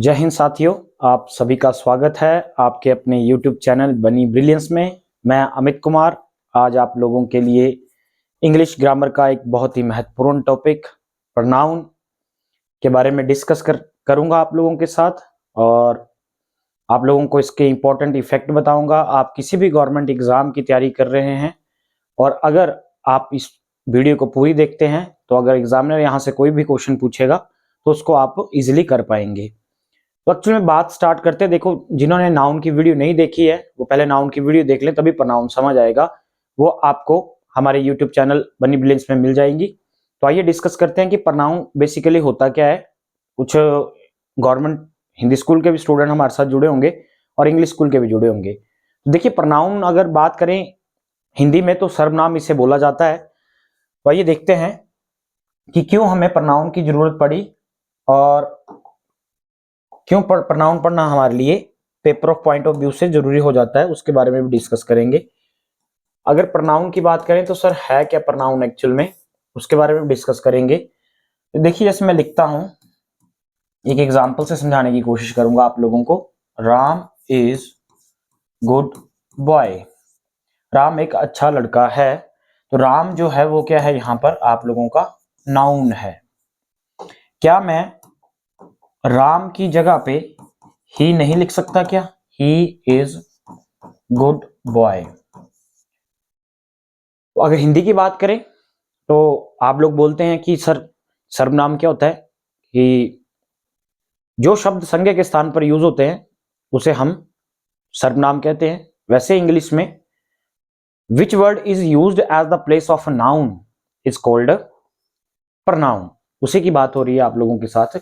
जय हिंद साथियों, आप सभी का स्वागत है आपके अपने YouTube चैनल बनी ब्रिलियंस में। मैं अमित कुमार आज आप लोगों के लिए इंग्लिश ग्रामर का एक बहुत ही महत्वपूर्ण टॉपिक प्रोनाउन के बारे में डिस्कस करूंगा आप लोगों के साथ, और आप लोगों को इसके इम्पोर्टेंट इफेक्ट बताऊंगा। आप किसी भी गवर्नमेंट एग्जाम की तैयारी कर रहे हैं और अगर आप इस वीडियो को पूरी देखते हैं तो अगर एग्जामिनर यहाँ से कोई भी क्वेश्चन पूछेगा तो उसको आप इजीली कर पाएंगे। तो एक्चुअली में बात स्टार्ट करते हैं। देखो, जिन्होंने नाउन की वीडियो नहीं देखी है वो पहले नाउन की वीडियो देख लें, तभी प्रोनाउन समझ आएगा। वो आपको हमारे यूट्यूब चैनल बनी ब्रिलियंस में मिल जाएंगी। तो आइए डिस्कस करते हैं कि प्रोनाउन बेसिकली होता क्या है। कुछ गवर्नमेंट हिंदी स्कूल के भी स्टूडेंट हमारे साथ जुड़े होंगे और इंग्लिश स्कूल के भी जुड़े होंगे। तो देखिए, प्रोनाउन अगर बात करें हिंदी में तो सर्वनाम इसे बोला जाता है। तो आइए देखते हैं कि क्यों हमें प्रोनाउन की जरूरत पड़ी और क्यों प्रोनाउन पढ़ना हमारे लिए paper of point of view से जरूरी हो जाता है, उसके बारे में भी डिस्कस करेंगे। अगर प्रोनाउन की बात करें तो सर है क्या प्रोनाउन एक्चुअल में, उसके बारे में डिस्कस करेंगे। तो देखिए, जैसे मैं लिखता हूं, एक एग्जांपल से समझाने की कोशिश करूंगा आप लोगों को। Ram is good boy. Ram एक अच्छा लड़का है। तो राम जो है वो क्या है, यहां पर आप लोगों का नाउन है। क्या मैं राम की जगह पे ही नहीं लिख सकता क्या? He is good boy. तो अगर हिंदी की बात करें तो आप लोग बोलते हैं कि सर सर्वनाम क्या होता है, कि जो शब्द संज्ञा के स्थान पर यूज होते हैं उसे हम सर्वनाम कहते हैं। वैसे इंग्लिश में which word is used as the place of a noun is called pronoun. उसी की बात हो रही है आप लोगों के साथ।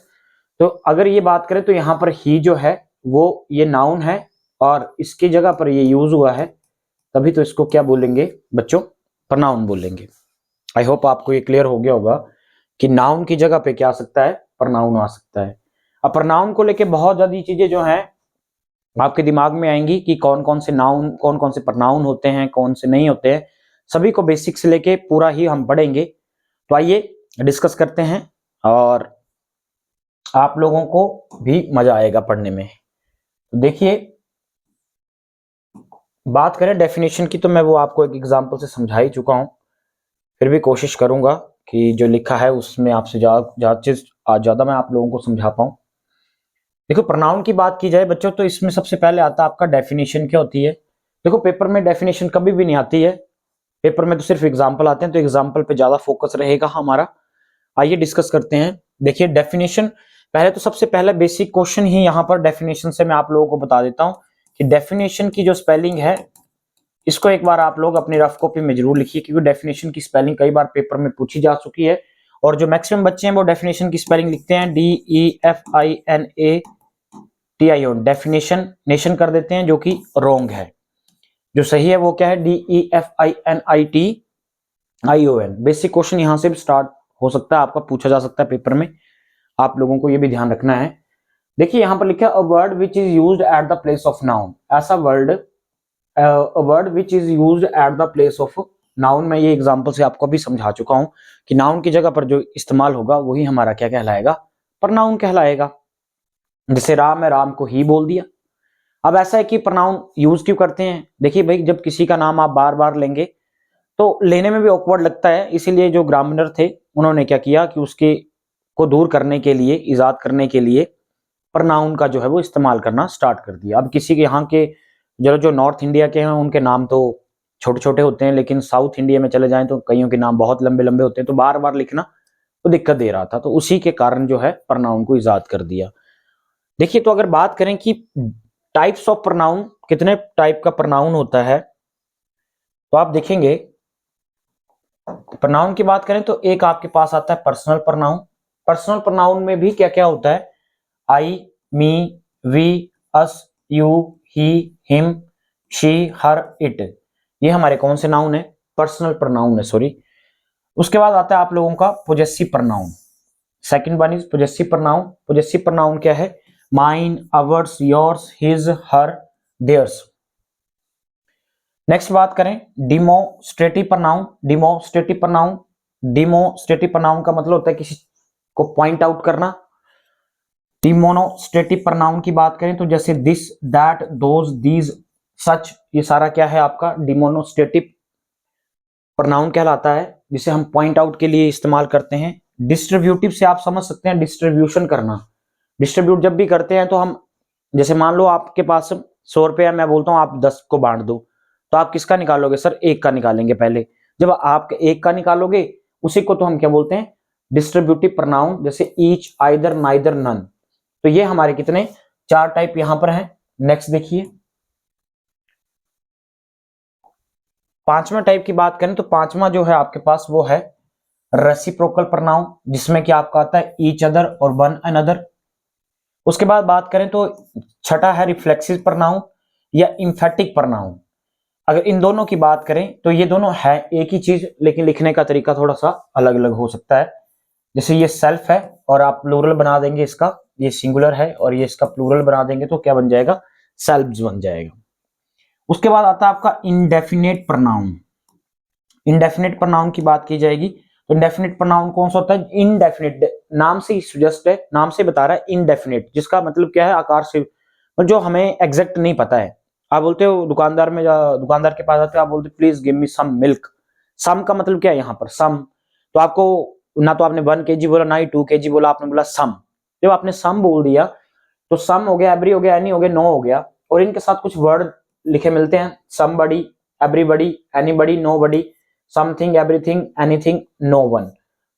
तो अगर ये बात करें तो यहां पर ही जो है वो ये नाउन है और इसकी जगह पर ये यूज हुआ है, तभी तो इसको क्या बोलेंगे बच्चों? प्रोनाउन बोलेंगे। आई होप आपको ये क्लियर हो गया होगा कि नाउन की जगह पे क्या आ सकता है, प्रोनाउन आ सकता है। अब प्रोनाउन को लेके बहुत ज्यादा चीजें जो हैं आपके दिमाग में आएंगी कि कौन कौन से नाउन, कौन कौन से प्रोनाउन होते हैं, कौन से नहीं होते हैं। सभी को बेसिक से लेके पूरा ही हम पढ़ेंगे। तो आइए डिस्कस करते हैं और आप लोगों को भी मजा आएगा पढ़ने में। तो देखिए, बात करें डेफिनेशन की तो मैं वो आपको एक एग्जांपल से समझा ही चुका हूं, फिर भी कोशिश करूंगा कि जो लिखा है उसमें आपसे ज्यादा मैं आप लोगों को समझा पाऊं। देखो, प्रोनाउन की बात की जाए बच्चों तो इसमें सबसे पहले आता है आपका डेफिनेशन क्या होती है। देखो, पेपर में डेफिनेशन कभी भी नहीं आती है, पेपर में तो सिर्फ एग्जाम्पल आते हैं, तो एग्जाम्पल पे ज्यादा फोकस रहेगा हमारा। आइए डिस्कस करते हैं। देखिए, डेफिनेशन पहले तो सबसे पहला बेसिक क्वेश्चन ही यहाँ पर डेफिनेशन से मैं आप लोगों को बता देता हूँ कि डेफिनेशन की जो स्पेलिंग है इसको एक बार आप लोग अपनी रफ कॉपी में जरूर लिखिए, क्योंकि डेफिनेशन की स्पेलिंग कई बार पेपर में पूछी जा चुकी है और जो मैक्सिमम बच्चे हैं वो डेफिनेशन की स्पेलिंग लिखते हैं DEFINATION, डेफिनेशन नेशन कर देते हैं, जो कि रॉन्ग है। जो सही है वो क्या है, DEFINITION। बेसिक क्वेश्चन यहां से भी स्टार्ट हो सकता है, आपका पूछा जा सकता है पेपर में, आप लोगों को ये भी ध्यान रखना है। देखिए, यहां पर लिखा है a word which is used at the place of noun. ऐसा word, a word which is used at the place of noun, मैं ये एग्जांपल से आपको भी समझा चुका हूं कि नाउन की जगह पर जो इस्तेमाल होगा वही हमारा क्या कहलाएगा, प्रोनाउन कहलाएगा। जैसे राम है, राम को ही बोल दिया। अब ऐसा है कि प्रोनाउन यूज क्यों करते हैं? देखिए भाई, जब किसी का नाम आप बार बार लेंगे तो लेने में भी ऑकवर्ड लगता है, इसीलिए जो ग्रामर थे उन्होंने क्या किया कि उसके को दूर करने के लिए, इजाद करने के लिए प्रोनाउन का जो है वो इस्तेमाल करना स्टार्ट कर दिया। अब किसी के यहाँ के जो नॉर्थ इंडिया के हैं उनके नाम तो छोटे छोटे होते हैं, लेकिन साउथ इंडिया में चले जाएं तो कईयों के नाम बहुत लंबे लंबे होते हैं, तो बार बार लिखना तो दिक्कत दे रहा था, तो उसी के कारण जो है प्रोनाउन को इजाद कर दिया। देखिए, तो अगर बात करें कि टाइप्स ऑफ प्रोनाउन, कितने टाइप का प्रोनाउन होता है, तो आप देखेंगे प्रोनाउन की बात करें तो एक आपके पास आता है पर्सनल प्रोनाउन। पर्सनल प्रोनाउन में भी क्या क्या होता है, I, me, we, us, you, he, him, she, her, it. ये हमारे कौन से नाउन है? पर्सनल प्रोनाउन है, सॉरी। उसके बाद आता है आप लोगों का possessive pronoun. Second one is possessive pronoun. Possessive pronoun क्या है? Mine, ours, yours, his, her, theirs. Next बात करें demonstrative pronoun. Demonstrative pronoun, demonstrative pronoun का मतलब होता है किसी को पॉइंट आउट करना। डिमोनोस्ट्रेटिव प्रोनाउन की बात करें तो जैसे दिस, दैट, दोज, दीज, सच, ये सारा क्या है आपका डिमोनोस्ट्रेटिव प्रोनाउन कहलाता है, जिसे हम पॉइंट आउट के लिए इस्तेमाल करते हैं। डिस्ट्रीब्यूटिव से आप समझ सकते हैं डिस्ट्रीब्यूशन करना। डिस्ट्रीब्यूट जब भी करते हैं तो हम, जैसे मान लो आपके पास 100 रुपये है, मैं बोलता हूँ आप 10 को बांट दो, तो आप किसका निकालोगे सर? एक का निकालेंगे पहले। जब आप एक का निकालोगे उसी को तो हम क्या बोलते हैं? Distributive pronoun. जैसे ईच, आइदर, नाइदर, नन। तो ये हमारे कितने 4 टाइप यहां पर हैं। नेक्स्ट देखिए, पांचवा टाइप की बात करें तो पांचवा जो है आपके पास वो है रेसिप्रोकल प्रोनाउन, जिसमें कि आपका आता है ईच अदर और वन अनदर। उसके बाद बात करें तो छठा है रिफ्लेक्सिव प्रोनाउन या इंफेटिक प्रोनाउन। अगर इन दोनों की बात करें तो ये दोनों है एक ही चीज, लेकिन लिखने का तरीका थोड़ा सा अलग अलग हो सकता है। जैसे ये सेल्फ है और आप प्लूरल बना देंगे इसका, ये सिंगुलर है और ये इसका प्लूरल बना देंगे तो क्या बन जाएगा? सेल्फ्स बन जाएगा। उसके बाद आता है आपका इंडेफिनेट प्रोनाउन। इंडेफिनेट प्रोनाउन की बात की जाएगी तो इंडेफिनेट प्रोनाउन कौन सा होता है? इनडेफिनेट, नाम से ही सुजेस्ट है, नाम से बता रहा है इनडेफिनेट, जिसका मतलब क्या है? आकार से, जो हमें एग्जैक्ट नहीं पता है। आप बोलते हो दुकानदार में, दुकानदार के पास आते हो, आप बोलते please give me some milk. Some का मतलब क्या है यहाँ पर? सम। तो आपको ना तो आपने 1 kg बोला, ना ही 2 kg बोला, आपने बोला सम। जब आपने सम बोल दिया तो सम हो गया, एवरी हो गया, एनी हो गया, नो हो गया, और इनके साथ कुछ वर्ड लिखे मिलते हैं, somebody, everybody, anybody, nobody, something, everything, anything, no one.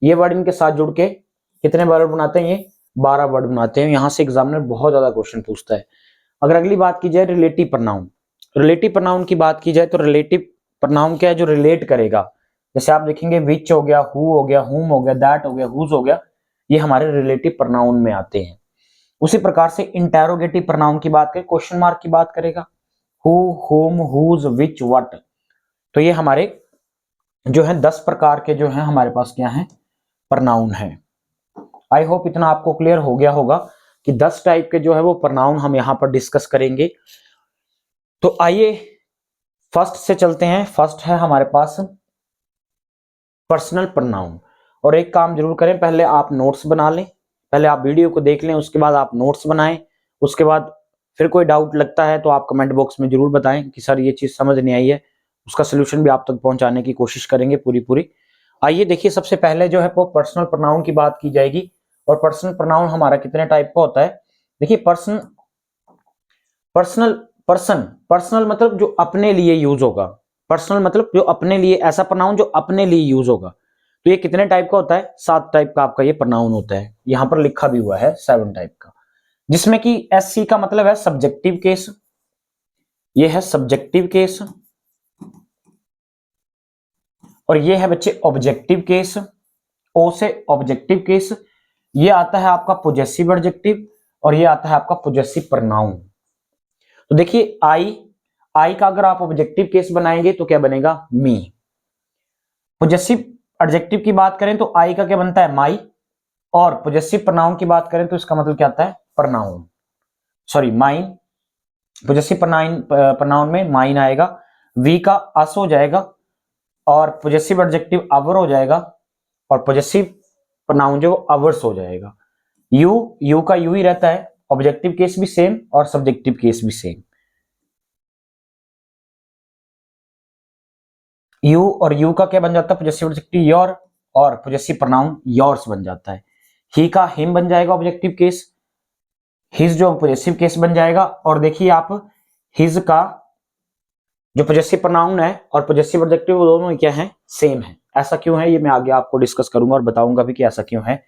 ये वर्ड इनके साथ जुड़ के कितने वर्ड बनाते हैं? ये 12 वर्ड बनाते हैं। यहां से एग्जामिनर बहुत ज्यादा क्वेश्चन पूछता है। अगर अगली बात की जाए रिलेटिव प्रोनाउन, रिलेटिव प्रोनाउन की बात की जाए तो रिलेटिव प्रोनाउन क्या है? जो रिलेट करेगा। जैसे आप देखेंगे विच हो गया, हु हो गया, हुम हो गया, दैट हो गया, हुज हो गया, ये हमारे रिलेटिव प्रोनाउन में आते हैं। उसी प्रकार से इंटेरोगेटिव प्रोनाउन की बात करें, क्वेश्चन मार्क की बात करेगा, हु, हुम, हुज, विच, व्हाट। तो ये हमारे जो है 10 प्रकार के जो है हमारे पास क्या है? प्रोनाउन है। आई होप इतना आपको क्लियर हो गया होगा कि 10 टाइप के जो है वो प्रोनाउन हम यहां पर डिस्कस करेंगे। तो आइए फर्स्ट से चलते हैं। फर्स्ट है हमारे पास पर्सनल प्रोनाउन। और एक काम जरूर करें, पहले आप नोट्स बना लें, पहले आप वीडियो को देख लें, उसके बाद आप नोट्स बनाएं। उसके बाद फिर कोई डाउट लगता है तो आप कमेंट बॉक्स में जरूर बताएं कि सर ये चीज समझ नहीं आई है, उसका सोल्यूशन भी आप तक पहुंचाने की कोशिश करेंगे पूरी पूरी। आइए देखिए, सबसे पहले जो है वो पर्सनल प्रोनाउन की बात की जाएगी। और पर्सनल प्रोनाउन हमारा कितने टाइप का होता है? देखिए, पर्सनल पर्सनल मतलब जो अपने लिए यूज होगा। पर्सनल मतलब जो अपने लिए, ऐसा प्रोनाउन जो अपने लिए यूज होगा। तो ये कितने टाइप का होता है? 7 टाइप का आपका ये प्रोनाउन होता है। यहां पर लिखा भी हुआ है 7 टाइप का, जिसमें कि SC का मतलब है सब्जेक्टिव केस, ये है सब्जेक्टिव केस, और ये है बच्चे ऑब्जेक्टिव केस, O से ऑब्जेक्टिव केस। ये आता है आपका पोजेसिव एडजेक्टिव, और ये आता है आपका पोजेसिव प्रोनाउन। तो देखिए, आई का अगर आप ऑब्जेक्टिव केस बनाएंगे तो क्या बनेगा? मी। पोजेसिव एडजेक्टिव की बात करें तो आई का क्या बनता है? माई। और पोजेसिव प्रोनाउन की बात करें तो इसका मतलब क्या आता है? Pronoun, sorry mine. Possessive pronoun में माइन आएगा, वी का अस हो जाएगा, और पोजेसिव एडजेक्टिव अवर हो जाएगा, और पोजेसिव प्रोनाउन जो अवर्स हो जाएगा। यू का यू ही रहता है, ऑब्जेक्टिव केस भी सेम और सब्जेक्टिव केस भी सेम। यू और यू का क्या बन जाता है? पोजेसिव एडजेक्टिव योर, और पोजेसिव प्रोनाउन योर्स बन जाता है। ही का हिम बन जाएगा ऑब्जेक्टिव केस, हिज जो पोजेसिव केस बन जाएगा। और देखिए आप, हिज का जो पोजेसिव प्रोनाउन है और पोजेसिव एडजेक्टिव वो दोनों क्या है? सेम है। ऐसा क्यों है ये मैं आगे आपको डिस्कस करूंगा और बताऊंगा भी कि ऐसा क्यों है।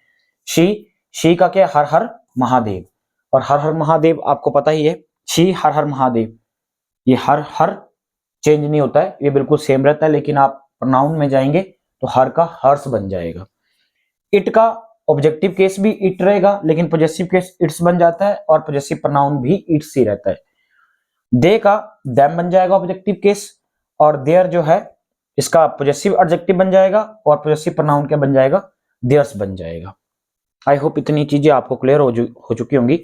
शी का क्या? हर हर महादेव, और हर हर महादेव आपको पता ही है, शी हर हर महादेव, ये हर हर चेंज नहीं होता है, ये बिल्कुल सेम रहता है, लेकिन आप प्रोनाउन में जाएंगे तो हर का हर्ष बन जाएगा। इट का ऑब्जेक्टिव केस भी इट रहेगा, लेकिन पॉजेसिव केस इट्स बन जाता है, और पॉजेसिव प्रोनाउन भी इट्स ही रहता है। दे का देम बन जाएगा ऑब्जेक्टिव केस, और देयर जो है इसका पॉजेसिव एडजेक्टिव बन जाएगा, और पॉजेसिव प्रोनाउन क्या बन जाएगा? देयर्स बन जाएगा। आई होप इतनी चीजें आपको क्लियर हो चुकी होंगी।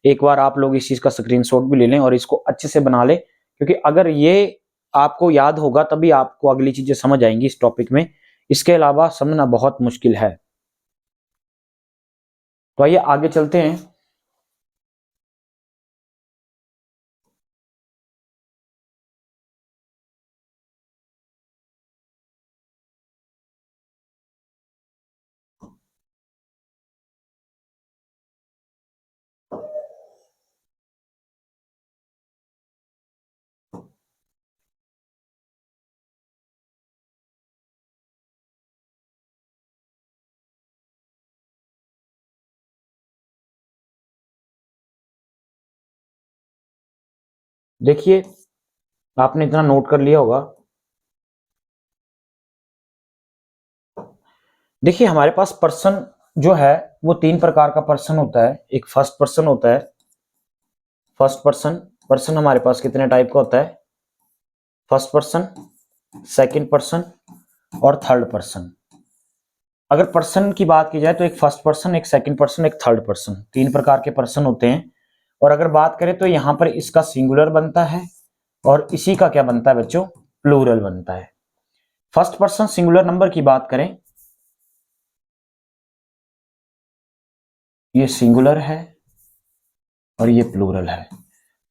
एक बार आप लोग इस चीज का स्क्रीनशॉट भी ले लें और इसको अच्छे से बना लें, क्योंकि अगर ये आपको याद होगा तभी आपको अगली चीजें समझ आएंगी इस टॉपिक में। इसके अलावा समझना बहुत मुश्किल है। तो आइए आगे चलते हैं। देखिए आपने इतना नोट कर लिया होगा। देखिए हमारे पास पर्सन जो है वो तीन प्रकार का पर्सन होता है। एक फर्स्ट पर्सन होता है, फर्स्ट पर्सन। पर्सन हमारे पास कितने टाइप का होता है? फर्स्ट पर्सन, सेकंड पर्सन और थर्ड पर्सन। अगर पर्सन की बात की जाए तो एक फर्स्ट पर्सन, एक सेकंड पर्सन, एक थर्ड पर्सन, तीन प्रकार के पर्सन होते हैं। और अगर बात करें तो यहां पर इसका सिंगुलर बनता है और इसी का क्या बनता है बच्चों? प्लूरल बनता है। फर्स्ट पर्सन सिंगुलर नंबर की बात करें, ये सिंगुलर है और ये प्लूरल है।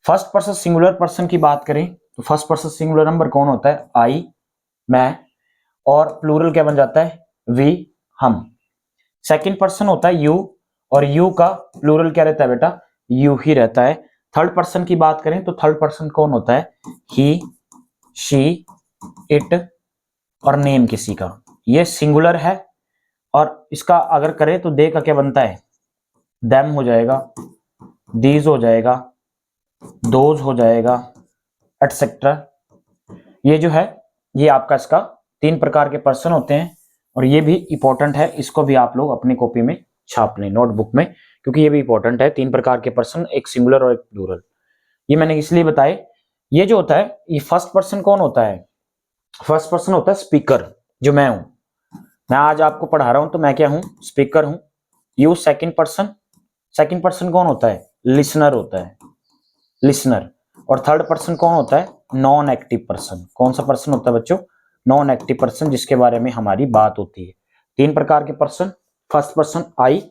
फर्स्ट पर्सन सिंगुलर पर्सन की बात करें तो फर्स्ट पर्सन सिंगुलर नंबर कौन होता है? आई, मैं, और प्लूरल क्या बन जाता है? वी, हम। सेकंड पर्सन होता है यू, और यू का प्लूरल क्या रहता है बेटा? यू ही रहता है। थर्ड पर्सन की बात करें तो थर्ड पर्सन कौन होता है? ही, शी, इट और नेम किसी का। ये सिंगुलर है और इसका अगर करें तो दे का क्या बनता है? देम हो जाएगा, दीज हो जाएगा, दोज हो जाएगा, एटसेट्रा। ये जो है ये आपका इसका तीन प्रकार के पर्सन होते हैं और ये भी इंपॉर्टेंट है, इसको भी आप लोग अपनी कॉपी में छाप लें, नोटबुक में, क्योंकि ये भी इंपॉर्टेंट है। तीन प्रकार के पर्सन, एक सिंगुलर और एक प्लूरल। ये मैंने इसलिए बताए। ये जो होता है ये फर्स्ट पर्सन कौन होता है? फर्स्ट पर्सन होता है स्पीकर, जो मैं हूं। मैं आज आपको पढ़ा रहा हूं तो मैं क्या हूं? स्पीकर हूं। You second person, second person कौन होता है? लिसनर होता है, लिसनर। और थर्ड पर्सन कौन होता है? Non active person. कौन सा पर्सन होता है बच्चों? नॉन एक्टिव पर्सन, जिसके बारे में हमारी बात होती है। तीन प्रकार के पर्सन। फर्स्ट पर्सन आई,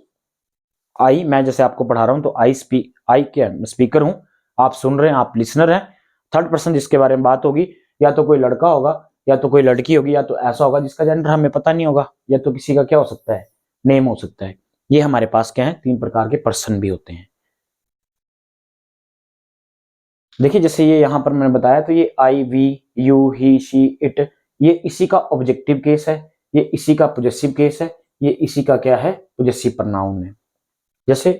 आई मैं जैसे आपको पढ़ा रहा हूं तो आई क्या? स्पीकर हूं, आप सुन रहे हैं, आप लिसनर हैं। थर्ड पर्सन जिसके बारे में बात होगी, या तो कोई लड़का होगा, या तो कोई लड़की होगी, या तो ऐसा होगा जिसका जेंडर हमें पता नहीं होगा, या तो किसी का क्या हो सकता है? नेम हो सकता है। ये हमारे पास क्या है? तीन प्रकार के पर्सन भी होते हैं। देखिए जैसे ये यहां पर मैंने बताया तो ये I, we, you, he, she, it, ये इसी का ऑब्जेक्टिव केस है, ये इसी का पॉजेसिव केस है, ये इसी का क्या है? पॉजेसिव प्रोनाउन है। जैसे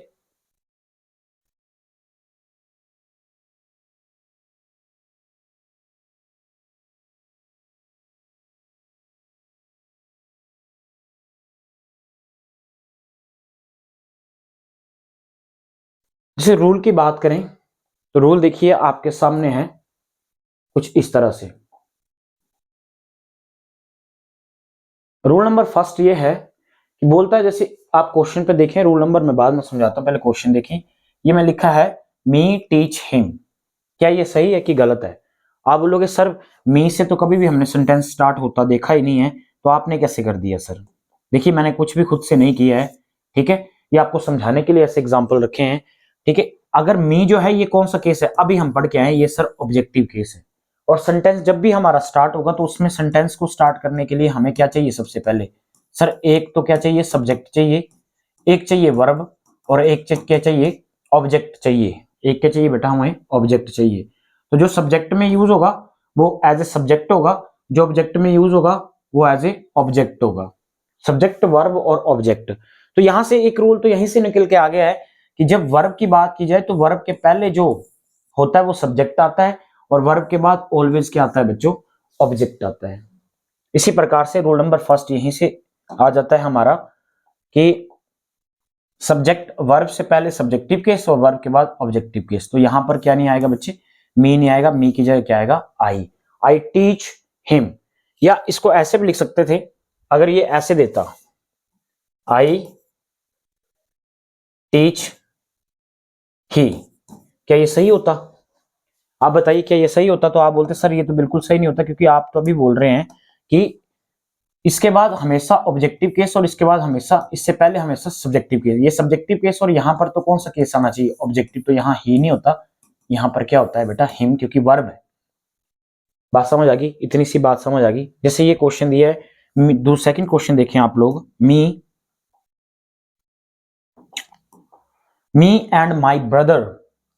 जैसे रूल की बात करें तो रूल देखिए आपके सामने है कुछ इस तरह से। रूल नंबर फर्स्ट ये है कि बोलता है, जैसे आप क्वेश्चन पे देखें, रूल नंबर मैं बाद में समझाता हूं, पहले क्वेश्चन देखें। ये मैं लिखा है मी टीच हिम। क्या ये सही है कि गलत है? आप बोलोगे सर मी से तो कभी भी हमने सेंटेंस स्टार्ट होता देखा ही नहीं है, तो आपने कैसे कर दिया सर? देखिए मैंने कुछ भी खुद से नहीं किया है, ठीक है, ये आपको समझाने के लिए ऐसे एग्जाम्पल रखे हैं, ठीक है। अगर मी जो है ये कौन सा केस है? अभी हम पढ़ के आए, ये सर ऑब्जेक्टिव केस है। और सेंटेंस जब भी हमारा स्टार्ट होगा तो उसमें सेंटेंस को स्टार्ट करने के लिए हमें क्या चाहिए? सबसे पहले सर एक तो क्या चाहिए? सब्जेक्ट चाहिए, एक चाहिए वर्ब, और एक क्या चाहिए? ऑब्जेक्ट चाहिए। एक क्या चाहिए बेटा? हमें ऑब्जेक्ट चाहिए। तो जो सब्जेक्ट में यूज होगा वो एज ए सब्जेक्ट होगा, जो ऑब्जेक्ट में यूज होगा वो एज ए ऑब्जेक्ट होगा। सब्जेक्ट, वर्ब और ऑब्जेक्ट। तो यहां से एक रूल तो यहीं से निकल के आ गया है कि जब वर्ब की बात की जाए तो वर्ब के पहले जो होता है वो सब्जेक्ट आता है, और वर्ब के बाद ऑलवेज क्या आता है बच्चों? ऑब्जेक्ट आता है। इसी प्रकार से रूल नंबर फर्स्ट यहीं से आ जाता है हमारा कि सब्जेक्ट, वर्ब से पहले सब्जेक्टिव केस और वर्ब के बाद ऑब्जेक्टिव केस। तो यहां पर क्या नहीं आएगा बच्चे? मी नहीं आएगा, मी की जगह क्या आएगा? I teach him. या इसको ऐसे भी लिख सकते थे, अगर ये ऐसे देता, आई टीच ही, क्या ये सही होता? आप बताइए क्या ये सही होता? तो आप बोलते सर ये तो बिल्कुल सही नहीं होता, क्योंकि आप तो अभी बोल रहे हैं कि इसके बाद हमेशा ऑब्जेक्टिव केस और इसके बाद हमेशा, इससे पहले हमेशा सब्जेक्टिव केस। ये सब्जेक्टिव केस और यहां पर तो कौन सा केस आना चाहिए? ऑब्जेक्टिव। तो यहाँ ही नहीं होता, यहां पर क्या होता है बेटा? हिम, क्योंकि वर्ब है। बात समझ आ गई? इतनी सी बात समझ आ गई। जैसे ये क्वेश्चन दिया है, सेकंड क्वेश्चन देखें आप लोग। Me and my brother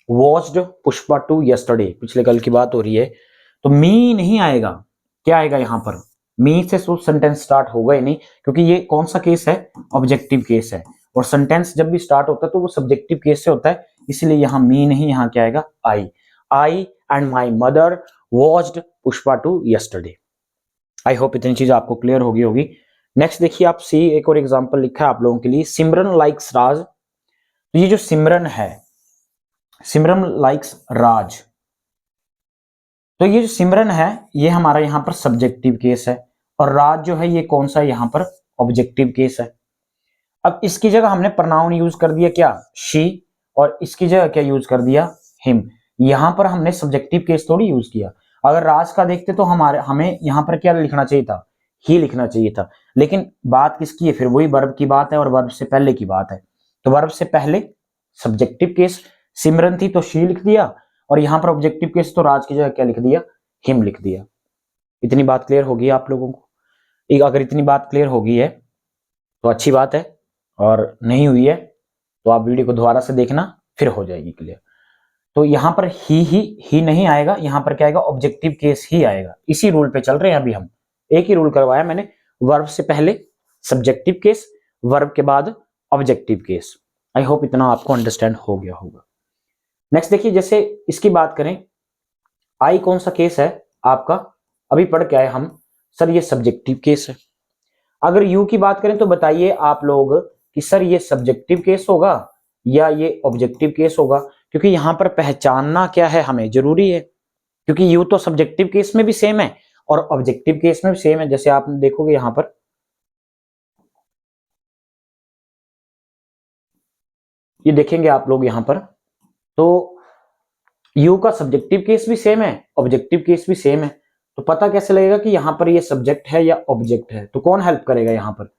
watched Pushpa 2 yesterday. पिछले कल की बात हो रही है, तो मी नहीं आएगा, क्या आएगा यहां पर? मी से तो सेंटेंस स्टार्ट होगा ही नहीं, क्योंकि ये कौन सा केस है? ऑब्जेक्टिव केस है। और सेंटेंस जब भी स्टार्ट होता है तो वो सब्जेक्टिव केस से होता है, इसलिए यहां मी नहीं, यहां क्या आएगा? I and my mother watched Pushpa 2 yesterday। I hope इतनी चीज आपको क्लियर होगी। नेक्स्ट देखिए आप सी, एक और एग्जांपल लिखा है आप लोगों के लिए, सिमरन लाइक्स राज। तो ये जो सिमरन है, सिमरन लाइक्स राज, तो ये जो सिमरन है ये हमारा यहाँ पर सब्जेक्टिव केस है, और राज जो है ये कौन सा यहाँ पर ऑब्जेक्टिव केस है। अब इसकी जगह हमने प्रनाउन यूज कर दिया क्या, शी, और इसकी जगह क्या यूज कर दिया, हिम। यहां पर हमने सब्जेक्टिव केस थोड़ी यूज किया। अगर राज का देखते तो हमें यहां पर क्या लिखना चाहिए था, ही लिखना चाहिए था। लेकिन बात किसकी है, फिर वही वर्ब की बात है और वर्ब से पहले की बात है। तो वर्ब से पहले सब्जेक्टिव केस, सिमरन थी तो शी लिख दिया, और यहां पर ऑब्जेक्टिव केस तो राज की जगह क्या लिख दिया, हिम लिख दिया। इतनी बात क्लियर होगी आप लोगों को। अगर इतनी बात क्लियर होगी है तो अच्छी बात है, और नहीं हुई है तो आप वीडियो को दोबारा से देखना, फिर हो जाएगी क्लियर। तो यहां पर ही नहीं आएगा, यहां पर क्या आएगा, ऑब्जेक्टिव केस ही आएगा। इसी रूल पे चल रहे हैं अभी हम, एक ही रूल करवाया मैंने, वर्ब से पहले सब्जेक्टिव केस, वर्ब के बाद ऑब्जेक्टिव केस। आई होप इतना आपको अंडरस्टैंड हो गया होगा। नेक्स्ट देखिए, जैसे इसकी बात करें, आई कौन सा केस है आपका, अभी पढ़ के आए हम, सर ये सब्जेक्टिव केस है। अगर यू की बात करें तो बताइए आप लोग कि सर ये सब्जेक्टिव केस होगा या ये ऑब्जेक्टिव केस होगा, क्योंकि यहां पर पहचानना क्या है हमें जरूरी है, क्योंकि यू तो सब्जेक्टिव केस में भी सेम है और ऑब्जेक्टिव केस में भी सेम है। जैसे आप देखोगे यहां पर, ये देखेंगे आप लोग यहां पर, तो यू का सब्जेक्टिव केस भी सेम है, ऑब्जेक्टिव केस भी सेम है। तो पता कैसे लगेगा कि यहां पर ये सब्जेक्ट है या ऑब्जेक्ट है, तो कौन हेल्प करेगा यहां पर,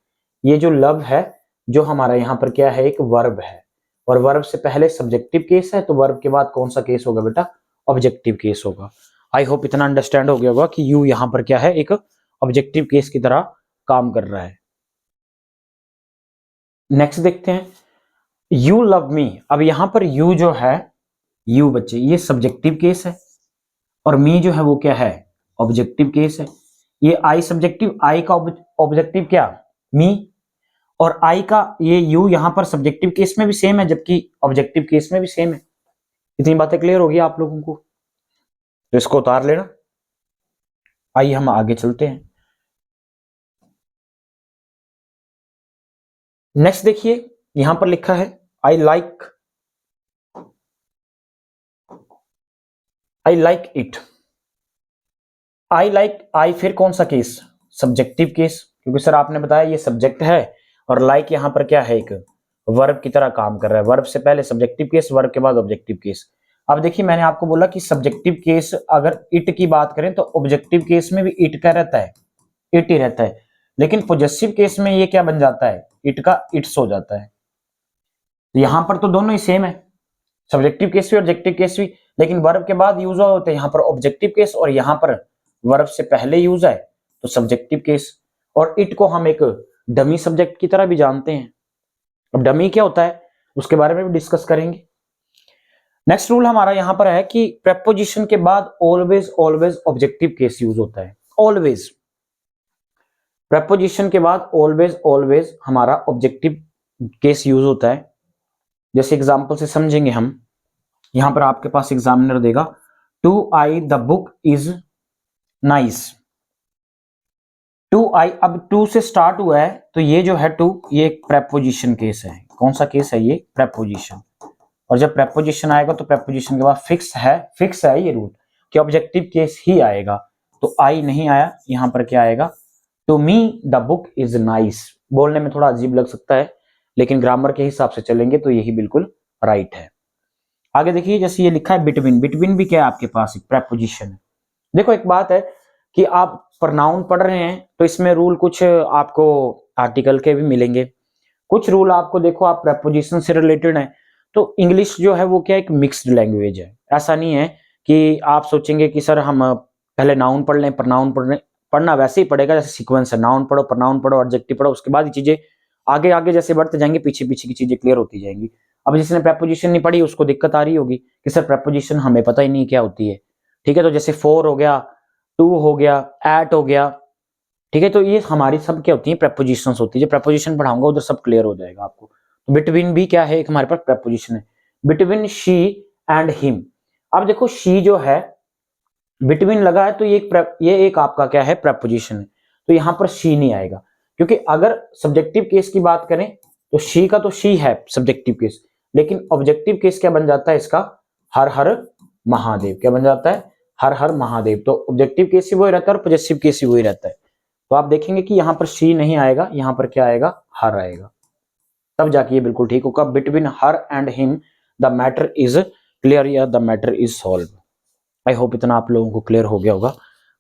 ये जो लव है, जो हमारा यहां पर क्या है, एक वर्ब है, और वर्ब से पहले सब्जेक्टिव केस है, तो वर्ब के बाद कौन सा केस होगा बेटा, ऑब्जेक्टिव केस होगा। आई होप इतना अंडरस्टैंड हो गया होगा कि यू यहां पर क्या है, एक ऑब्जेक्टिव केस की तरह काम कर रहा है। नेक्स्ट देखते हैं, यू लव मी। अब यहां पर यू जो है, यू बच्चे ये सब्जेक्टिव केस है, और मी जो है वो क्या है, ऑब्जेक्टिव केस है। ये आई सब्जेक्टिव, आई का ऑब्जेक्टिव क्या, मी, और आई का ये यू यहां पर सब्जेक्टिव केस में भी सेम है, जबकि ऑब्जेक्टिव केस में भी सेम है। इतनी बातें क्लियर होगी आप लोगों को, तो इसको उतार लेना। आइए हम आगे चलते हैं। नेक्स्ट देखिए यहां पर लिखा है, I like it. I like, I फिर कौन सा केस, सब्जेक्टिव केस, क्योंकि सर आपने बताया ये सब्जेक्ट है, और लाइक यहां पर क्या है, एक वर्ब की तरह काम कर रहा है। वर्ब से पहले सब्जेक्टिव केस, वर्ब के बाद ऑब्जेक्टिव केस। अब देखिए मैंने आपको बोला कि सब्जेक्टिव केस अगर इट की बात करें तो ऑब्जेक्टिव केस में भी इट का रहता है, इट ही रहता है, लेकिन पॉजेसिव केस में ये क्या बन जाता है, इट का इट्स हो जाता है। तो यहां पर तो दोनों ही सेम है, सब्जेक्टिव केस भी ऑब्जेक्टिव केस भी, लेकिन वर्ब के बाद यूज होते हैं यहाँ पर ऑब्जेक्टिव केस, और यहाँ पर वर्ब से पहले यूज है तो सब्जेक्टिव केस। और इट को हम एक डमी सब्जेक्ट की तरह भी जानते हैं। अब डमी क्या होता है उसके बारे में भी डिस्कस करेंगे। नेक्स्ट रूल हमारा यहां पर है कि प्रेपोजिशन के बाद ऑलवेज ऑब्जेक्टिव केस यूज होता है। ऑलवेज प्रेपोजिशन के बाद ऑलवेज हमारा ऑब्जेक्टिव केस यूज होता है। जैसे एग्जांपल से समझेंगे हम, यहां पर आपके पास एग्जामिनर देगा, to I the book is nice. To I, अब टू से स्टार्ट हुआ है तो ये जो है टू, ये एक प्रेपोजिशन केस है। कौन सा केस है, ये प्रेपोजिशन। और जब प्रेपोजिशन आएगा तो प्रेपोजिशन के बाद फिक्स है ये रूल कि ऑब्जेक्टिव केस ही आएगा। तो आई नहीं आया, यहां पर क्या आएगा, to me the book is nice. बोलने में थोड़ा अजीब लग सकता है, लेकिन ग्रामर के हिसाब से चलेंगे तो यही बिल्कुल राइट है। आगे देखिए, जैसे ये लिखा है बिटवीन, बिटवीन भी क्या है आपके पास, एक प्रेपोजिशन है। देखो एक बात है कि आप प्रोनाउन पढ़ रहे हैं तो इसमें रूल कुछ आपको आर्टिकल के भी मिलेंगे, कुछ रूल आपको देखो आप प्रेपोजिशन से रिलेटेड है। तो इंग्लिश जो है वो क्या एक मिक्स्ड लैंग्वेज है। ऐसा नहीं है कि आप सोचेंगे कि सर हम पहले नाउन पढ़ लें, प्रोनाउन पढ़ लें। पढ़ना वैसे ही पड़ेगा जैसे सीक्वेंस है, नाउन पढ़ो, प्रोनाउन पढ़ो, एडजेक्टिव पढ़ो, उसके बाद ये चीजें आगे आगे जैसे बढ़ते जाएंगे पीछे पीछे की चीजें क्लियर होती जाएंगी। अब जिसने प्रेपोजिशन नहीं पढ़ी उसको दिक्कत आ रही होगी कि सर प्रेपोजिशन हमें पता ही नहीं क्या होती है। ठीक है, तो जैसे फॉर हो गया, टू हो गया, एट हो गया, ठीक है, तो ये हमारी सब क्या होती है, प्रेपोजिशंस होती है। जो प्रेपोजिशन पढ़ाऊंगा उधर सब क्लियर हो जाएगा आपको। तो बिटवीन भी क्या है, एक हमारे पास प्रेपोजिशन है, बिटवीन शी एंड हिम। अब देखो शी जो है बिटवीन लगा है तो ये एक आपका क्या है, प्रेपोजिशन है, तो यहां पर शी नहीं आएगा, क्योंकि अगर सब्जेक्टिव केस की बात करें तो शी का तो शी है सब्जेक्टिव केस, लेकिन ऑब्जेक्टिव केस क्या बन जाता है इसका, हर हर महादेव, क्या बन जाता है, हर हर महादेव। तो ऑब्जेक्टिव केस ही वही रहता है और पॉजेसिव केस ही वही रहता है। तो आप देखेंगे कि यहां पर शी नहीं आएगा, यहां पर क्या आएगा, हर आएगा, तब जाके ये बिल्कुल ठीक होगा। Between her and him the matter is clear या the matter is solve. I hope इतना आप लोगों को क्लियर हो गया होगा।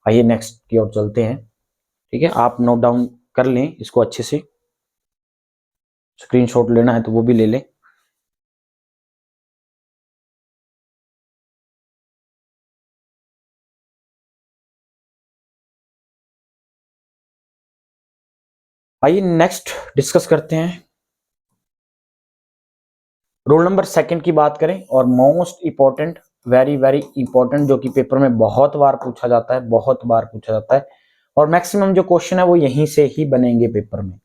आइए नेक्स्ट की ओर चलते हैं। ठीक है, आप नोट डाउन कर लें इसको अच्छे से, स्क्रीनशॉट लेना है तो वो भी ले लें। आइए नेक्स्ट डिस्कस करते हैं। रोल नंबर सेकंड की बात करें, और most important, very very important, जो कि पेपर में बहुत बार पूछा जाता है, बहुत बार पूछा जाता है, और मैक्सिमम जो क्वेश्चन है वो यहीं से ही बनेंगे पेपर में।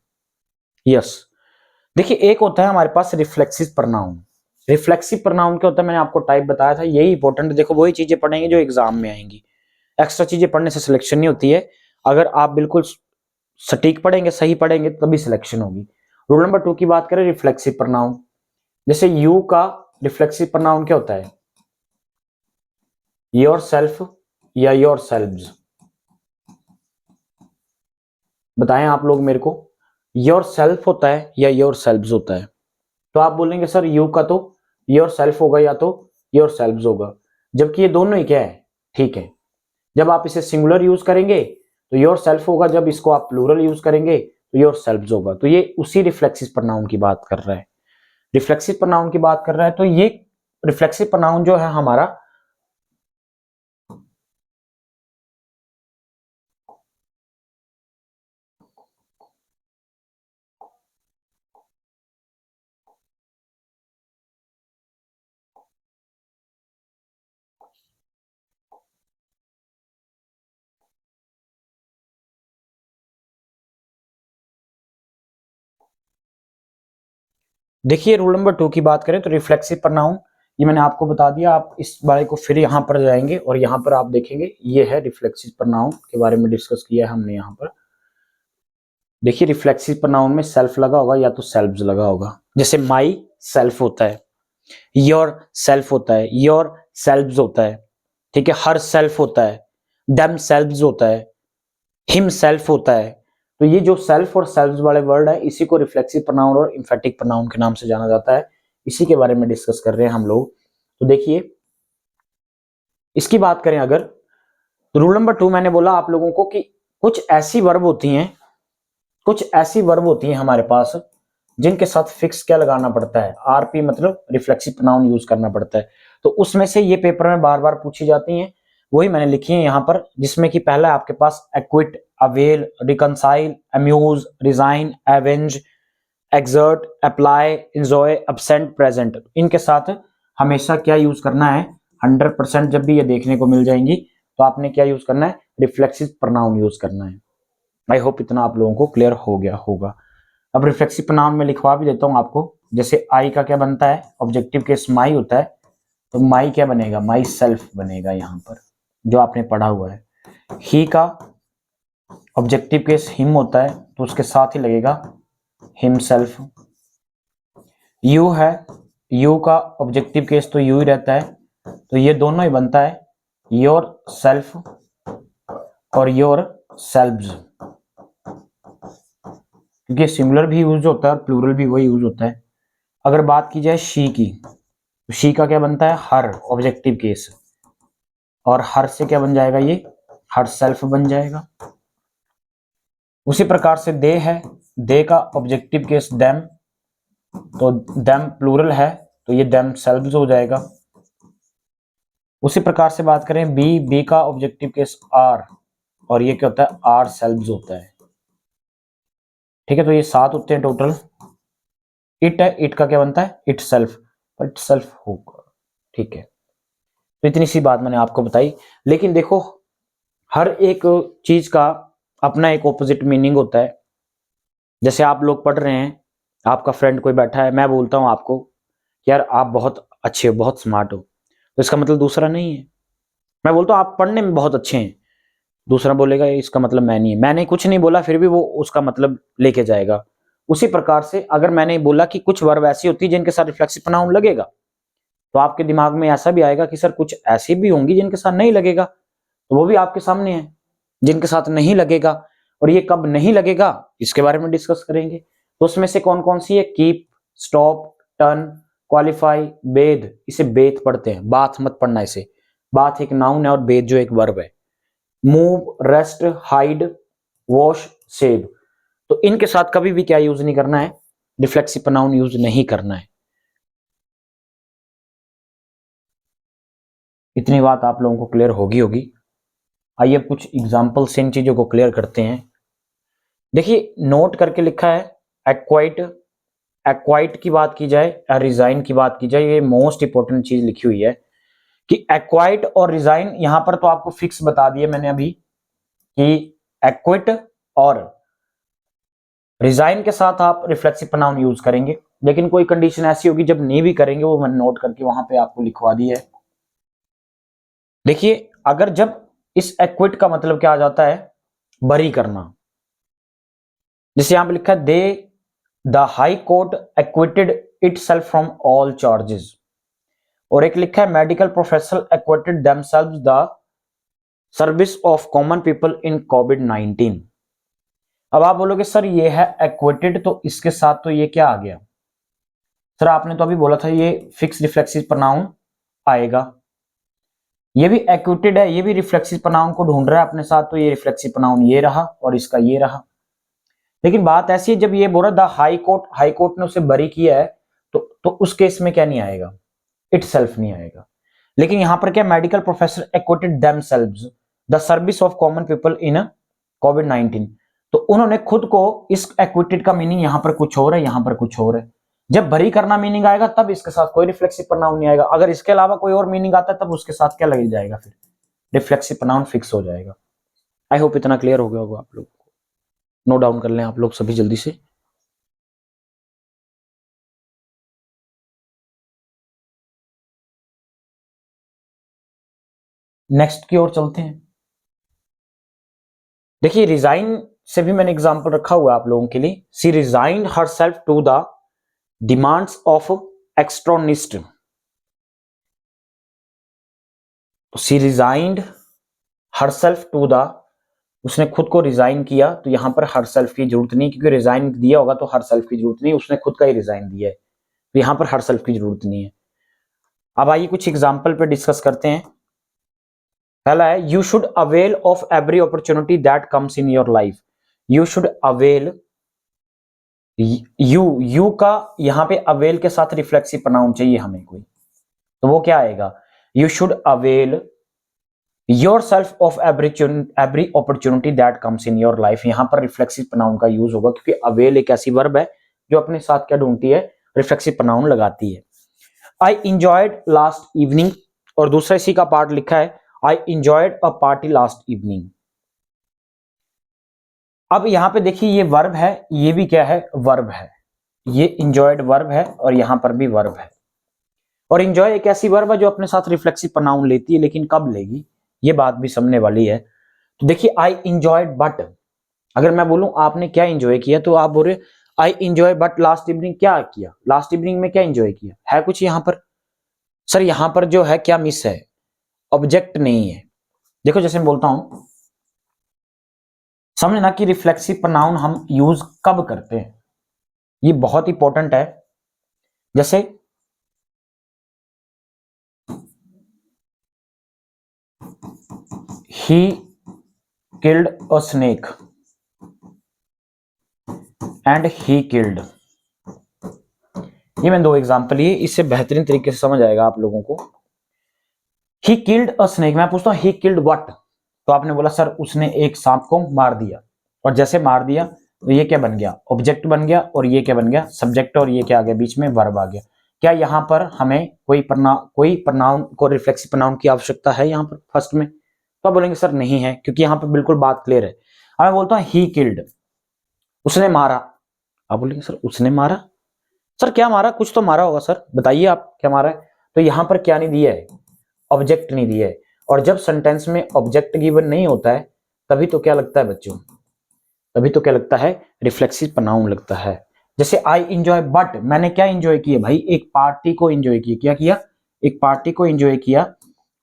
यस, देखिए एक होता है हमारे पास रिफ्लेक्सिव प्रनाउन। रिफ्लेक्सिव प्रनाउन क्या होता है, मैंने आपको टाइप बताया था, यही इंपॉर्टेंट। देखो वही चीजें पढ़ेंगे जो एग्जाम में आएंगी, एक्स्ट्रा चीजें पढ़ने से सिलेक्शन नहीं होती है। अगर आप बिल्कुल सटीक पढ़ेंगे, सही पढ़ेंगे, तभी सिलेक्शन होगी। रूल नंबर 2 की बात करें, रिफ्लेक्सिव प्रनाउन, जैसे यू का रिफ्लेक्सिव प्रनाउन क्या होता है, योर सेल्फ या योर सेल्व्स, बताएं आप लोग मेरे को, योर सेल्फ होता है या योर सेल्व्स होता है। तो आप बोलेंगे सर यू का तो योर सेल्फ होगा या तो योर सेल्व्स होगा, जबकि ये दोनों ही क्या है, ठीक है। जब आप इसे सिंगुलर यूज करेंगे तो योर सेल्फ होगा, जब इसको आप प्लूरल यूज करेंगे तो योर सेल्व्स होगा। तो ये उसी रिफ्लेक्सिव प्रनाउन की बात कर रहा है, रिफ्लेक्सिव प्रनाउन की बात कर रहा है। तो ये रिफ्लेक्सिव प्रनाउन जो है हमारा, देखिए रूल नंबर 2 की बात करें तो रिफ्लेक्सिव प्रनाउन, ये मैंने आपको बता दिया, आप इस बारे को फिर यहाँ पर जाएंगे और यहाँ पर आप देखेंगे ये है रिफ्लेक्सिव प्रनाउन के बारे में डिस्कस किया है हमने यहाँ पर। देखिए रिफ्लेक्सिव प्रनाउन में सेल्फ लगा होगा या तो सेल्व्स लगा होगा, जैसे माई सेल्फ होता है, योर सेल्फ होता है, योर सेल्व्स होता है, ठीक है, हर सेल्फ होता है, देम सेल्व्स होता है, हिम सेल्फ होता है। तो ये जो सेल्फ और सेल्व्स वाले वर्ड है, इसी को रिफ्लेक्सिव प्रनाउन और इंफेटिक प्रनाउन के नाम से जाना जाता है। इसी के बारे में डिस्कस कर रहे हैं हम लोग। तो देखिए इसकी बात करें अगर, तो रूल नंबर 2 मैंने बोला आप लोगों को कि कुछ ऐसी वर्ब होती हैं, कुछ ऐसी वर्ब होती हैं हमारे पास जिनके साथ फिक्स क्या लगाना पड़ता है, आरपी, मतलब रिफ्लेक्सिव प्रोनाउन यूज करना पड़ता है। तो उसमें से ये पेपर में बार बार पूछी जाती हैं, वही मैंने लिखी है यहाँ पर, जिसमें कि पहला आपके पास acquit, avail, reconcile, amuse, resign, avenge, exert, apply, enjoy, absent, present, इनके साथ हमेशा क्या यूज करना है, 100% जब भी ये देखने को मिल जाएंगी तो आपने क्या यूज करना है, रिफ्लेक्सिव प्रोनाउन यूज करना है। आई होप इतना आप लोगों को क्लियर हो गया होगा। अब रिफ्लेक्सिव प्रोनाउन में लिखवा भी देता हूं आपको, जैसे आई का क्या बनता है, ऑब्जेक्टिव केस माई होता है, तो माई क्या बनेगा, माई सेल्फ बनेगा यहाँ पर, जो आपने पढ़ा हुआ है। ही का ऑब्जेक्टिव केस हिम होता है, तो उसके साथ ही लगेगा हिम सेल्फ। यू है, यू का ऑब्जेक्टिव केस तो यू ही रहता है, तो ये दोनों ही बनता है योर सेल्फ और योर सेल्व्स, क्योंकि सिंगुलर भी यूज होता है और प्लूरल भी वही यूज होता है। अगर बात की जाए शी की, तो शी का क्या बनता है, हर, ऑब्जेक्टिव केस, और हर से क्या बन जाएगा, ये हर सेल्फ बन जाएगा। उसी प्रकार से दे है, दे का ऑब्जेक्टिव केस देम, तो देम प्लूरल है तो ये देम सेल्व्स हो जाएगा। उसी प्रकार से बात करें बी, बी का ऑब्जेक्टिव केस आर, और ये क्या होता है, आर सेल्व्स होता है, ठीक है। तो ये 7 होते हैं टोटल। इट है, इट का क्या बनता है, इट सेल्फ, इट सेल्फ होगा, ठीक है। तो इतनी सी बात मैंने आपको बताई, लेकिन देखो हर एक चीज का अपना एक ऑपोजिट मीनिंग होता है। जैसे आप लोग पढ़ रहे हैं, आपका फ्रेंड कोई बैठा है, मैं बोलता हूं आपको यार आप बहुत अच्छे हो, बहुत स्मार्ट हो, तो इसका मतलब दूसरा नहीं है। मैं बोलता हूँ आप पढ़ने में बहुत अच्छे हैं, दूसरा बोलेगा इसका मतलब मैं नहीं है। मैंने कुछ नहीं बोला फिर भी वो उसका मतलब लेके जाएगा। उसी प्रकार से अगर मैंने बोला कि कुछ वर्ब ऐसी होती है जिनके साथ रिफ्लेक्सिव प्रोनाउन लगेगा, तो आपके दिमाग में ऐसा भी आएगा कि सर कुछ ऐसी भी होंगी जिनके साथ नहीं लगेगा, तो वो भी आपके सामने है जिनके साथ नहीं लगेगा। और ये कब नहीं लगेगा इसके बारे में डिस्कस करेंगे। तो उसमें से कौन कौन सी है? कीप, स्टॉप, टर्न, क्वालिफाई, बेद। इसे बेथ पढ़ते हैं, बाथ मत पढ़ना इसे। बाथ एक नाउन है और बेद जो एक वर्ब है। Move, rest, hide, wash, save. तो इनके साथ कभी भी क्या यूज नहीं करना है? रिफ्लेक्सिव प्रोनाउन यूज नहीं करना है। इतनी बात आप लोगों को क्लियर होगी। आइए कुछ एग्जाम्पल से इन चीजों को क्लियर करते हैं। देखिए नोट करके लिखा है एक्वाइट। एक्वाइट की बात की जाए या रिजाइन की बात की जाए, ये मोस्ट इंपॉर्टेंट चीज लिखी हुई है कि एक्वाइट और रिजाइन। यहां पर तो आपको फिक्स बता दिए मैंने अभी कि एक्विट और रिजाइन के साथ आप रिफ्लेक्सिव प्रोनाउन यूज करेंगे, लेकिन कोई कंडीशन ऐसी होगी जब नहीं भी करेंगे, वो मैंने नोट करके वहां पे आपको लिखवा दी है। देखिए अगर जब इस एक्विट का मतलब क्या आ जाता है? बरी करना। जैसे यहां पे लिखा है they the high court acquitted itself from all charges. और एक लिखा है medical professional acquitted themselves the service of common people in कोविड-19। अब आप बोलोगे सर ये है एक्विटेड, तो इसके साथ तो ये क्या आ गया? सर आपने तो अभी बोला था ये फिक्स रिफ्लेक्सिव प्रोनाउन आएगा। ये भी एक्विटेड है, ये भी रिफ्लेक्सिव प्रोनाउन को ढूंढ रहा है अपने साथ, तो ये रिफ्लेक्सिव प्रोनाउन ये रहा और इसका ये रहा। लेकिन बात ऐसी है जब ये बोल रहा द हाई कोर्ट ने उसे बरी किया है, तो उस केस में क्या नहीं आएगा? इटसेल्फ नहीं आएगा। लेकिन यहां पर क्या? Medical professor acquitted themselves the service of common people in कोविड-19। तो उन्होंने खुद को, इस एक्विटेड का मीनिंग यहां पर कुछ और है, यहां पर कुछ और है। जब भरी करना मीनिंग आएगा तब इसके साथ कोई रिफ्लेक्सिव प्रोनाउन नहीं आएगा। अगर इसके अलावा कोई और मीनिंग आता है तब उसके साथ क्या लग जाएगा? फिर रिफ्लेक्सिव प्रोनाउन फिक्स हो जाएगा। आई होप इतना क्लियर हो गया होगा आप लोग को। नोट डाउन कर लें आप लोग सभी जल्दी से। नेक्स्ट की ओर चलते हैं। देखिए रिजाइन से भी मैंने एग्जांपल रखा हुआ है आप लोगों के लिए। She resigned herself to the demands of extremist. She resigned herself to the, उसने खुद को रिजाइन किया, तो यहां पर हरसेल्फ की जरूरत नहीं, क्योंकि रिजाइन दिया होगा तो हरसेल्फ की जरूरत नहीं, उसने खुद का ही रिजाइन दिया है, तो यहां पर हरसेल्फ की जरूरत नहीं है। अब आइए कुछ एग्जांपल पे डिस्कस करते हैं। पहला है you should avail of every opportunity that comes in your life. You should avail, you का यहां पे अवेल के साथ रिफ्लेक्सिव प्रोनाउन चाहिए हमें कोई, तो वो क्या आएगा? You should avail your self of every opportunity that comes in your life. यहां पर रिफ्लेक्सिव प्रोनाउन का यूज होगा, क्योंकि अवेल एक ऐसी वर्ब है जो अपने साथ क्या ढूंढती है? रिफ्लेक्सिव प्रोनाउन लगाती है। आई इंजॉयड लास्ट इवनिंग, और दूसरा इसी का पार्ट लिखा है I enjoyed a party last evening. अब यहां पे देखिए ये वर्ब है, ये भी क्या है? वर्ब है। ये इंजॉयड वर्ब है और यहां पर भी वर्ब है। और इंजॉय एक ऐसी वर्ब है जो अपने साथ रिफ्लेक्सिव प्रोनाउन लेती है, लेकिन कब लेगी ये बात भी समझने वाली है। तो देखिए आई इंजॉयड बट, अगर मैं बोलूं आपने क्या इंजॉय किया, तो आप बोल रहे I enjoy but last evening. क्या किया लास्ट इवनिंग में? क्या इंजॉय किया है? कुछ यहां पर? सर यहां पर जो है क्या मिस है? ऑब्जेक्ट नहीं है। देखो जैसे मैं बोलता हूं, समझना कि रिफ्लेक्सिव प्रोनाउन हम यूज कब करते हैं, ये बहुत इंपॉर्टेंट है। जैसे he killed a snake and he killed, ये मैं दो एग्जांपल, ये इससे बेहतरीन तरीके से समझ आएगा आप लोगों को। ही किल्ड अ स्नेक, मैं पूछता हूं ही किल्ड व्हाट, तो आपने बोला सर उसने एक सांप को मार दिया। और जैसे मार दिया तो ये क्या बन गया? ऑब्जेक्ट बन गया। और ये क्या बन गया? सब्जेक्ट। और ये क्या आ गया? बीच में वर्ब आ गया। क्या यहां पर हमें कोई प्रोनाउन को रिफ्लेक्सिव प्रोनाउन की आवश्यकता है यहां पर फर्स्ट में? तो आप बोलेंगे सर नहीं है, क्योंकि यहां पर बिल्कुल बात क्लियर है। अब मैं बोलता हूं ही किल्ड, उसने मारा। आप बोलेंगे सर उसने मारा, सर क्या मारा? कुछ तो मारा होगा सर, बताइए आप क्या मारा है। तो यहां पर क्या नहीं दिया है? ऑब्जेक्ट नहीं दिया है। और जब सेंटेंस में ऑब्जेक्ट गिवन नहीं होता है तभी तो क्या लगता है बच्चों, तभी तो क्या लगता है, रिफ्लेक्सिव प्रोनाउन लगता है। जैसे आई इंजॉय, बट मैंने क्या इंजॉय किया भाई, एक पार्टी को इंजॉय किया। क्या किया, एक पार्टी को इंजॉय किया,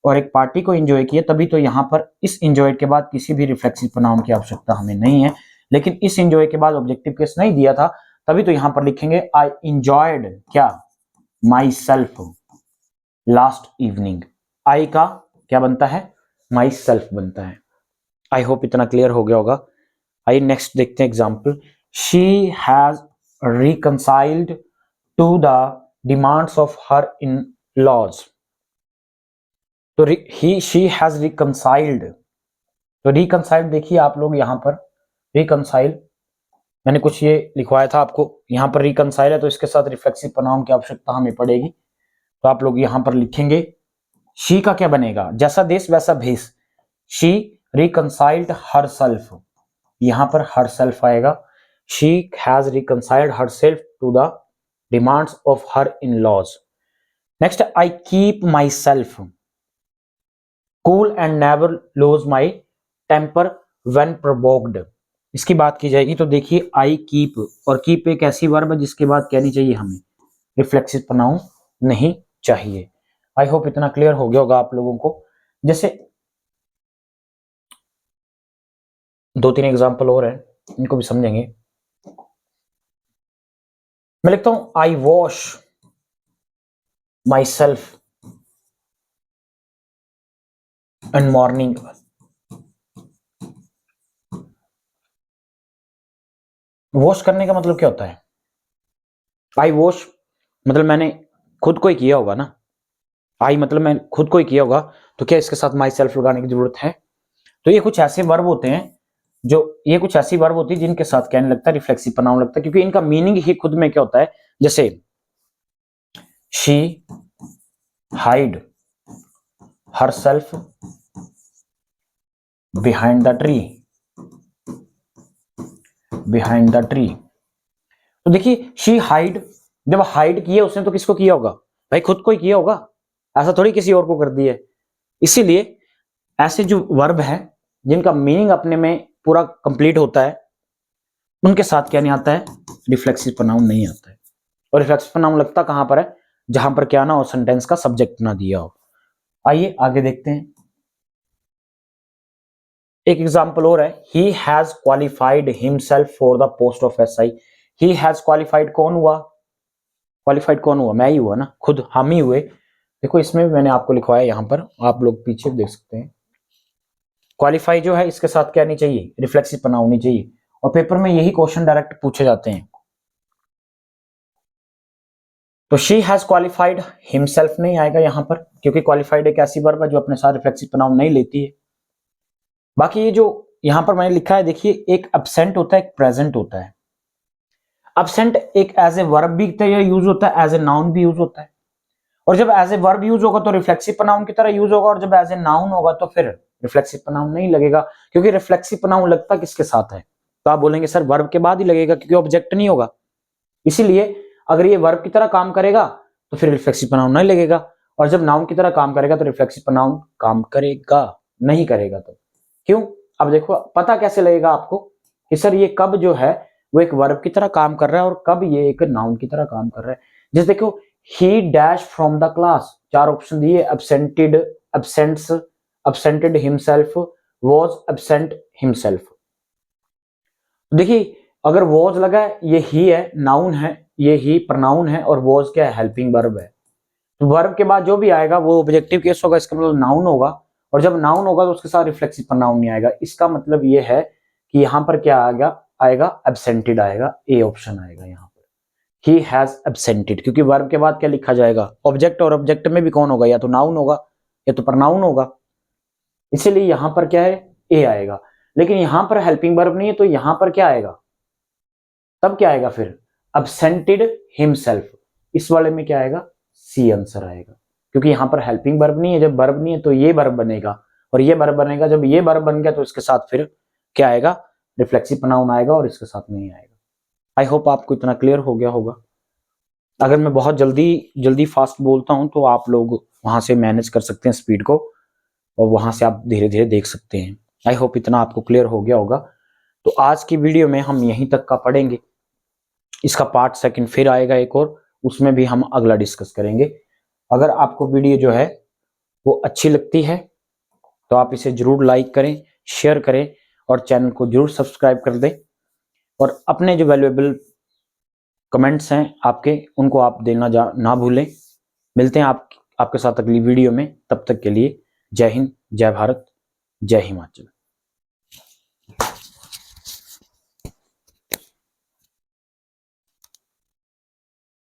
और एक पार्टी को इंजॉय किया, तभी तो यहाँ पर इस इंजॉय के बाद किसी भी रिफ्लेक्सिव प्रोनाउन की आवश्यकता हमें नहीं है। लेकिन इस इंजॉय के बाद ऑब्जेक्टिव केस नहीं दिया था, तभी तो यहाँ पर लिखेंगे आई इंजॉयड क्या, माई सेल्फ लास्ट इवनिंग। आई का क्या बनता है, माई सेल्फ बनता है। आई होप इतना क्लियर हो गया होगा। आइए नेक्स्ट देखते हैं example. She has reconciled to the demands of her in laws. तो ही शी हैज रिकंसाइल्ड, तो रिकंसाइल्ड देखिए आप लोग यहाँ पर, रिकंसाइल मैंने कुछ ये लिखवाया था आपको, यहाँ पर रिकंसाइल है तो इसके साथ रिफ्लेक्सिव प्रोनाउन की आवश्यकता हमें पड़ेगी। तो आप लोग यहाँ पर लिखेंगे शी का क्या बनेगा, जैसा देश वैसा भेष, शी रिकंसाइल्ड हर सेल्फ, यहाँ पर हर सेल्फ आएगा। She has reconciled herself to the demands of her in laws. Next, I keep myself cool and never lose my temper when provoked. इसकी बात की जाएगी तो देखिए आई कीप, और कीप एक ऐसी वर्ब है जिसके बाद कहनी चाहिए हमें रिफ्लेक्सिव प्रोनाउन नहीं चाहिए। आई होप इतना क्लियर हो गया होगा आप लोगों को। जैसे दो तीन एग्जांपल और हैं, इनको भी समझेंगे। मैं लिखता हूं I wash myself in morning. Wash करने का मतलब क्या होता है, आई वॉश मतलब मैंने खुद को ही किया होगा ना, आई मतलब मैं खुद को ही किया होगा, तो क्या इसके साथ माई सेल्फ लगाने की जरूरत है। तो ये कुछ ऐसे वर्ब होते हैं जो, ये कुछ ऐसी वर्ब होती है जिनके साथ कहने लगता है रिफ्लेक्सिव प्रोनाउन लगता है, क्योंकि इनका मीनिंग ही खुद में क्या होता है। जैसे she hide her self behind the tree, behind the tree. तो देखिए शी हाइड, जब हाइड किया उसने तो किसको किया होगा भाई, खुद को ही किया होगा, ऐसा थोड़ी किसी और को कर दिया है। इसीलिए ऐसे जो वर्ब है जिनका मीनिंग अपने में पूरा कंप्लीट होता है उनके साथ क्या नहीं आता है, रिफ्लेक्सिव प्रोनाउन नहीं आता है। और रिफ्लेक्सिव प्रोनाउन लगता कहां पर है, जहां पर क्या ना हो, सेंटेंस का सब्जेक्ट ना दिया हो। आइए आगे देखते हैं। एक एग्जांपल और है, he has qualified himself for the post of SI. He has qualified, कौन हुआ, क्वालिफाइड कौन हुआ, मैं ही हुआ ना, खुद हम ही हुए। देखो इसमें भी मैंने आपको लिखवाया, यहां पर आप लोग पीछे देख सकते हैं। क्वालिफाई जो है इसके साथ क्या नहीं चाहिए, रिफ्लेक्सिव प्रोनाउन नहीं चाहिए, और पेपर में यही क्वेश्चन डायरेक्ट पूछे जाते हैं। तो शी हैज क्वालिफाइड हिमसेल्फ नहीं आएगा यहां पर, क्योंकि क्वालिफाइड एक ऐसी वर्ब है जो अपने साथ रिफ्लेक्सिव प्रोनाउन नहीं लेती है। बाकी ये जो यहां पर मैंने लिखा है देखिए, एक एब्सेंट होता है, एक प्रेजेंट होता है। एब्सेंट एक एज ए वर्ब भी यूज होता है, एज ए नाउन भी यूज होता है। और जब एज ए वर्ब यूज होगा तो रिफ्लेक्सिव प्रोनाउन की तरह यूज होगा, और जब एज ए नाउन होगा तो फिर रिफ्लेक्सिव प्रोनाउन नहीं लगेगा, क्योंकि रिफ्लेक्सिव प्रोनाउन लगता किसके साथ है। तो आप बोलेंगे सर वर्ब के बाद ही लगेगा, क्योंकि ऑब्जेक्ट नहीं होगा। इसीलिए अगर ये वर्ब की तरह काम करेगा तो फिर रिफ्लेक्सिव प्रोनाउन नहीं लगेगा, और जब नाउन की तरह काम करेगा तो रिफ्लेक्सिव प्रोनाउन काम करेगा, नहीं करेगा तो क्यों। अब देखो पता कैसे लगेगा आपको कि सर ये कब जो है वो एक वर्ब की तरह काम कर रहा है और कब ये एक नाउन की तरह काम कर रहा है। जैसे देखो, ही डैश फ्रॉम द क्लास, चार ऑप्शन दिए, एब्सेंटेड, absents, एब्सेंटेड himself, was absent himself. देखिए अगर वॉज लगा है, ये ही है, नाउन है, ये ही प्रोनाउन है, और वॉज क्या है, हेल्पिंग वर्ब है। तो वर्ब के बाद जो भी आएगा वो ऑब्जेक्टिव केस होगा, इसका मतलब नाउन होगा, और जब नाउन होगा तो उसके साथ रिफ्लेक्सिव प्रोनाउन नहीं आएगा। इसका मतलब ये है कि यहां पर क्या आएगा एब्सेंटेड आएगा, ए ऑप्शन आएगा यहाँ पर, ही हैज एब्सेंटेड, क्योंकि वर्ब के बाद क्या लिखा जाएगा, ऑब्जेक्ट, और ऑब्जेक्ट में भी कौन होगा, या तो नाउन होगा या तो प्रोनाउन होगा, इसीलिए यहां पर क्या है, ए आएगा। लेकिन यहां पर हेल्पिंग वर्ब नहीं है, तो यहां पर क्या आएगा, तब क्या आएगा फिर, एब्सेंटेड हिमसेल्फ। इस वाले में क्या आएगा, सी आंसर आएगा, क्योंकि यहां पर हेल्पिंग वर्ब नहीं है। जब वर्ब नहीं है तो ये वर्ब बनेगा, और ये वर्ब बनेगा, जब ये वर्ब बन गया तो इसके साथ फिर क्या आएगा, रिफ्लेक्सिव प्रोनाउन आएगा, और इसके साथ नहीं आएगा। आई होप आपको इतना क्लियर हो गया होगा। अगर मैं बहुत जल्दी फास्ट बोलता हूं तो आप लोग वहां से मैनेज कर सकते हैं स्पीड को। और वहां से आप धीरे धीरे देख सकते हैं। आई होप इतना आपको क्लियर हो गया होगा। तो आज की वीडियो में हम यहीं तक का पढ़ेंगे। इसका पार्ट सेकंड फिर आएगा एक और, उसमें भी हम अगला डिस्कस करेंगे। अगर आपको वीडियो जो है वो अच्छी लगती है तो आप इसे जरूर लाइक करें, शेयर करें और चैनल को जरूर सब्सक्राइब कर दें। और अपने जो वैल्यूएबल कमेंट्स हैं आपके, उनको आप देना ना भूलें। मिलते हैं आपके साथ अगली वीडियो में। तब तक के लिए जय हिंद, जय भारत, जय हिमाचल।